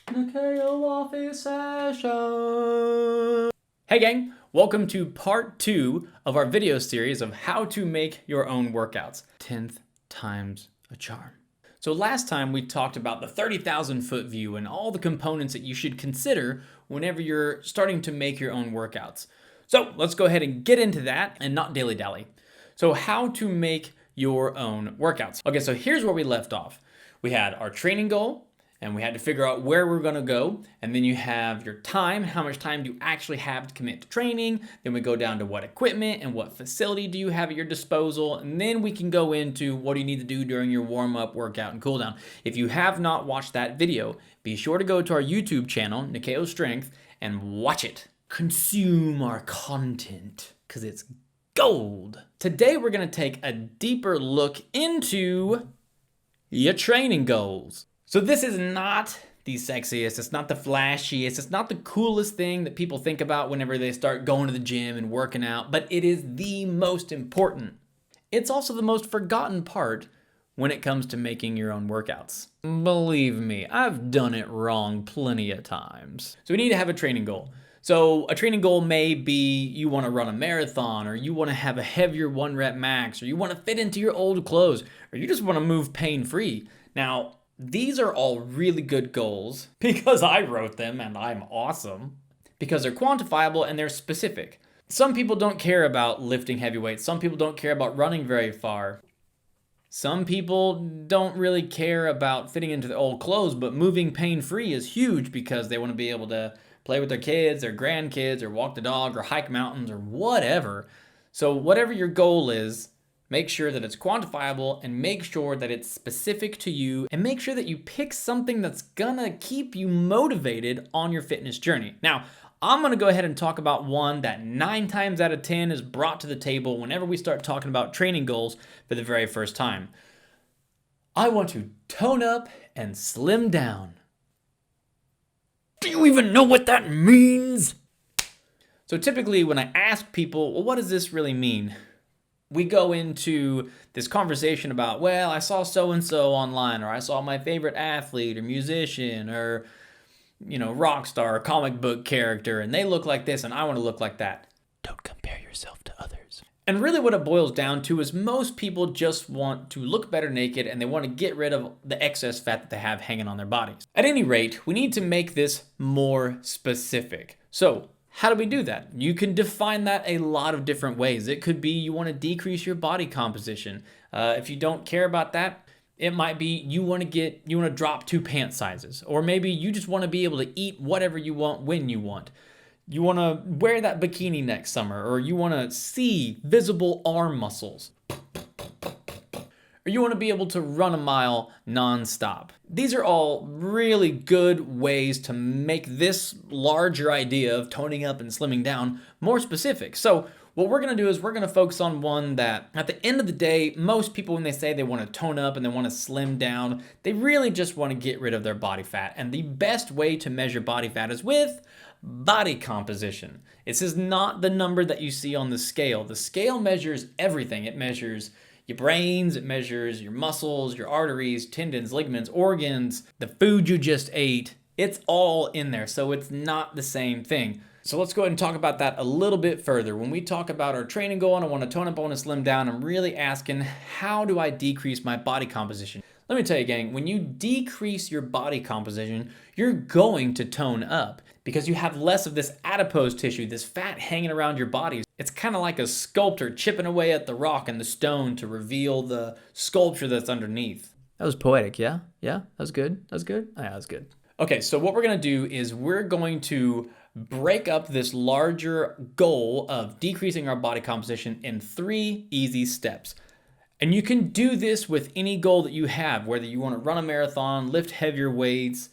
Nikeo office session. Hey gang, welcome to part 2 of our video series of how to make your own workouts. 10th time's a charm. So last time we talked about the 30,000 foot view and all the components that you should consider whenever you're starting to make your own workouts. So let's go ahead and get into that and not dilly dally. So how to make your own workouts. Okay, so here's where we left off. We had our training goal, and we had to figure out where we're gonna go. And then you have your time, how much time do you actually have to commit to training? Then we go down to what equipment and what facility do you have at your disposal? And then we can go into what do you need to do during your warm-up, workout, and cool down. If you have not watched that video, be sure to go to our YouTube channel, Nikeo Strength, and watch it. Consume our content, because it's gold. Today we're gonna take a deeper look into your training goals. So this is not the sexiest, it's not the flashiest, it's not the coolest thing that people think about whenever they start going to the gym and working out, but it is the most important. It's also the most forgotten part when it comes to making your own workouts. Believe me, I've done it wrong plenty of times. So we need to have a training goal. So a training goal may be you want to run a marathon, or you want to have a heavier 1 rep max, or you want to fit into your old clothes, or you just want to move pain-free. Now, these are all really good goals because I wrote them and I'm awesome, because they're quantifiable and they're specific. Some people don't care about lifting heavy weights. Some people don't care about running very far. Some people don't really care about fitting into the old clothes, but moving pain-free is huge because they want to be able to play with their kids, their grandkids, or walk the dog, or hike mountains, or whatever. So whatever your goal is, make sure that it's quantifiable and make sure that it's specific to you, and make sure that you pick something that's gonna keep you motivated on your fitness journey. Now, I'm gonna go ahead and talk about one that 9 times out of 10 is brought to the table whenever we start talking about training goals for the very first time. I want to tone up and slim down. Do you even know what that means? So typically when I ask people, well, what does this really mean? We go into this conversation about, well, I saw so-and-so online, or I saw my favorite athlete or musician or, rock star or comic book character, and they look like this and I want to look like that. Don't compare yourself to others. And really what it boils down to is most people just want to look better naked, and they want to get rid of the excess fat that they have hanging on their bodies. At any rate, we need to make this more specific. So how do we do that? You can define that a lot of different ways. It could be you want to decrease your body composition. If you don't care about that, it might be you want to drop 2 pant sizes, or maybe you just want to be able to eat whatever you want when you want. You want to wear that bikini next summer, or you want to see visible arm muscles. Or you want to be able to run a mile nonstop. These are all really good ways to make this larger idea of toning up and slimming down more specific. So what we're going to do is we're going to focus on one that at the end of the day, most people when they say they want to tone up and they want to slim down, they really just want to get rid of their body fat. And the best way to measure body fat is with body composition. This is not the number that you see on the scale. The scale measures everything. It measures your brains, it measures your muscles, your arteries, tendons, ligaments, organs, the food you just ate. It's all in there, so it's not the same thing. So let's go ahead and talk about that a little bit further. When we talk about our training goal and I want to tone up, I want to slim down, I'm really asking, how do I decrease my body composition? Let me tell you, gang, when you decrease your body composition, you're going to tone up because you have less of this adipose tissue, this fat hanging around your body. It's kind of like a sculptor chipping away at the rock and the stone to reveal the sculpture that's underneath. That was poetic, yeah? Yeah, that was good. That was good? Oh, yeah, that was good. Okay, so what we're gonna do is we're going to break up this larger goal of decreasing our body composition in 3 easy steps. And you can do this with any goal that you have, whether you want to run a marathon, lift heavier weights,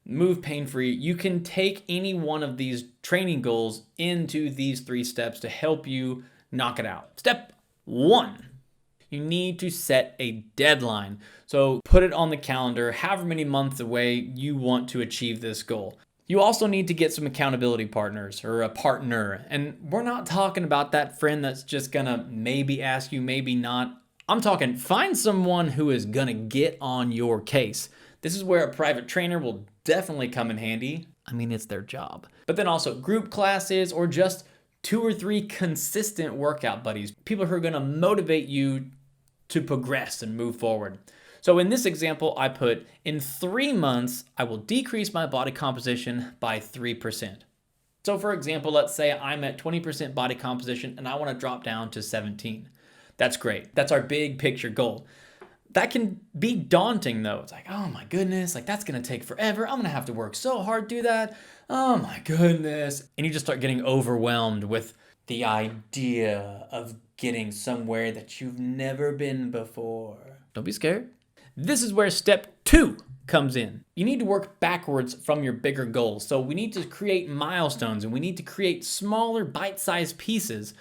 move pain-free. You can take any one of these training goals into these 3 steps to help you knock it out. Step 1, you need to set a deadline. So put it on the calendar, however many months away you want to achieve this goal. You also need to get some accountability partners or a partner. And we're not talking about that friend that's just gonna maybe ask you, maybe not. I'm talking find someone who is gonna get on your case. This is where a private trainer will definitely come in handy. I mean, it's their job. But then also group classes or just 2 or 3 consistent workout buddies, people who are gonna motivate you to progress and move forward. So in this example, I put, in 3 months, I will decrease my body composition by 3%. So for example, let's say I'm at 20% body composition and I wanna drop down to 17. That's great. That's our big picture goal. That can be daunting though. It's like, oh my goodness, like that's gonna take forever. I'm gonna have to work so hard to do that. Oh my goodness. And you just start getting overwhelmed with the idea of getting somewhere that you've never been before. Don't be scared. This is where step 2 comes in. You need to work backwards from your bigger goals. So we need to create milestones and we need to create smaller bite-sized pieces.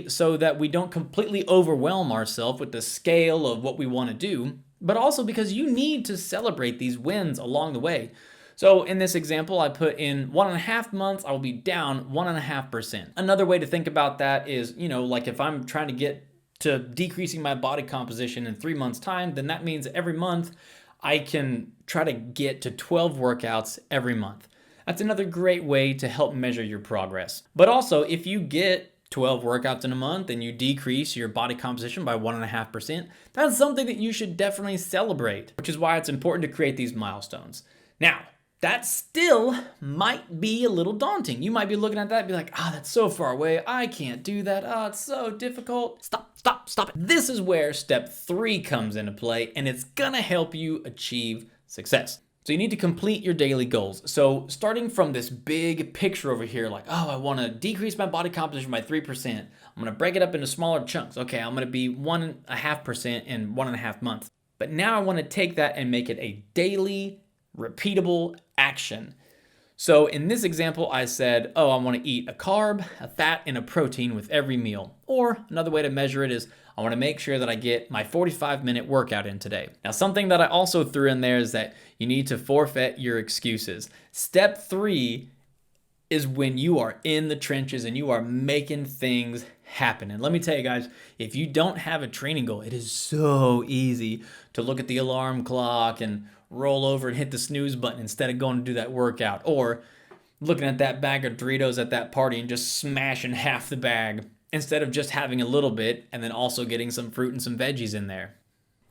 So that we don't completely overwhelm ourselves with the scale of what we want to do, but also because you need to celebrate these wins along the way. So in this example, I put in 1.5 months, I will be down 1.5%. Another way to think about that is, like if I'm trying to get to decreasing my body composition in 3 months' time, then that means every month I can try to get to 12 workouts every month. That's another great way to help measure your progress. But also, if you get 12 workouts in a month and you decrease your body composition by 1.5%, that's something that you should definitely celebrate, which is why it's important to create these milestones. Now, that still might be a little daunting. You might be looking at that and be like, that's so far away. I can't do that. It's so difficult. Stop it. This is where step 3 comes into play, and it's gonna help you achieve success. So you need to complete your daily goals. So starting from this big picture over here, like, I want to decrease my body composition by 3%. I'm going to break it up into smaller chunks. Okay, I'm going to be 1.5% in 1.5 months. But now I want to take that and make it a daily, repeatable action. So in this example, I said, I want to eat a carb, a fat, and a protein with every meal. Or another way to measure it is, I want to make sure that I get my 45-minute workout in today. Now, something that I also threw in there is that you need to forfeit your excuses. Step 3 is when you are in the trenches and you are making things happen. And let me tell you guys, if you don't have a training goal, it is so easy to look at the alarm clock and roll over and hit the snooze button instead of going to do that workout, or looking at that bag of Doritos at that party and just smashing half the bag, instead of just having a little bit and then also getting some fruit and some veggies in there.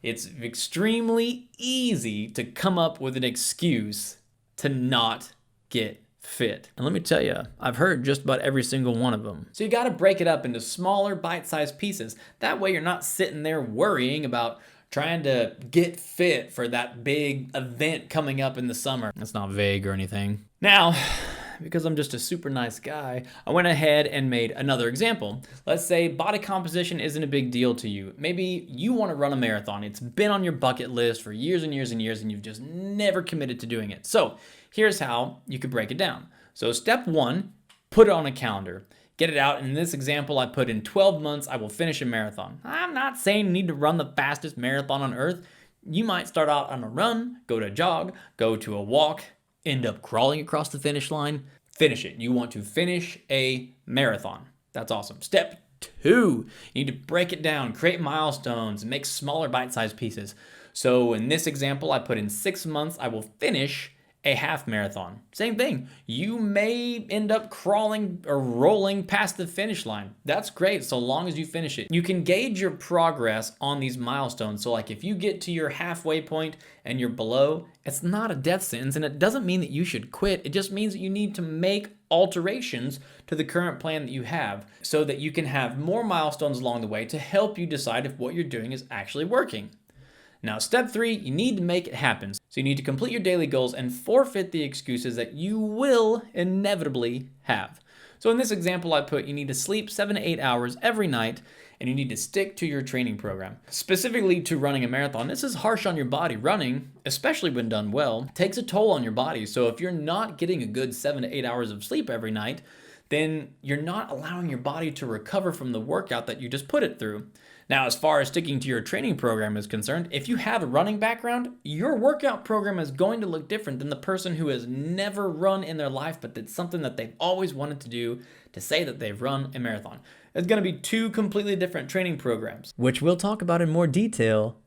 It's extremely easy to come up with an excuse to not get fit. And let me tell you, I've heard just about every single one of them. So you gotta break it up into smaller bite-sized pieces. That way you're not sitting there worrying about trying to get fit for that big event coming up in the summer. That's not vague or anything. Now, because I'm just a super nice guy, I went ahead and made another example. Let's say body composition isn't a big deal to you. Maybe you want to run a marathon. It's been on your bucket list for years and years and years, and you've just never committed to doing it. So here's how you could break it down. So step 1, put it on a calendar. Get it out. In this example, I put in 12 months, I will finish a marathon. I'm not saying you need to run the fastest marathon on earth. You might start out on a run, go to a jog, go to a walk, end up crawling across the finish line, finish it. You want to finish a marathon. That's awesome. Step 2, you need to break it down, create milestones, and make smaller bite-sized pieces. So in this example, I put in 6 months, I will finish a half marathon. Same thing. You may end up crawling or rolling past the finish line. That's great, so long as you finish it. You can gauge your progress on these milestones. So like if you get to your halfway point and you're below, it's not a death sentence, and it doesn't mean that you should quit. It just means that you need to make alterations to the current plan that you have so that you can have more milestones along the way to help you decide if what you're doing is actually working. Now, step 3, you need to make it happen. So you need to complete your daily goals and forfeit the excuses that you will inevitably have. So in this example, I put you need to sleep 7 to 8 hours every night, and you need to stick to your training program. Specifically to running a marathon, this is harsh on your body. Running, especially when done well, takes a toll on your body. So if you're not getting a good 7 to 8 hours of sleep every night, then you're not allowing your body to recover from the workout that you just put it through. Now, as far as sticking to your training program is concerned, if you have a running background, your workout program is going to look different than the person who has never run in their life, but it's something that they've always wanted to do to say that they've run a marathon. It's going to be 2 completely different training programs, which we'll talk about in more detail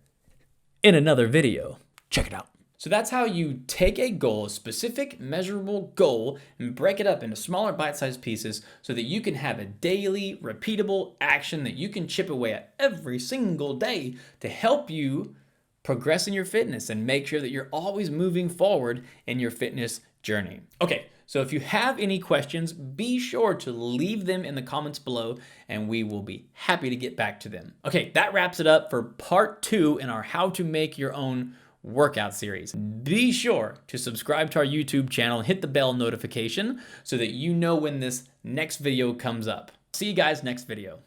in another video. Check it out. So that's how you take a goal, a specific measurable goal, and break it up into smaller bite-sized pieces so that you can have a daily repeatable action that you can chip away at every single day to help you progress in your fitness and make sure that you're always moving forward in your fitness journey. Okay, so if you have any questions, be sure to leave them in the comments below and we will be happy to get back to them. Okay, that wraps it up for part 2 in our How to Make Your Own Workout series. Be sure to subscribe to our YouTube channel and hit the bell notification so that you know when this next video comes up. See you guys next video.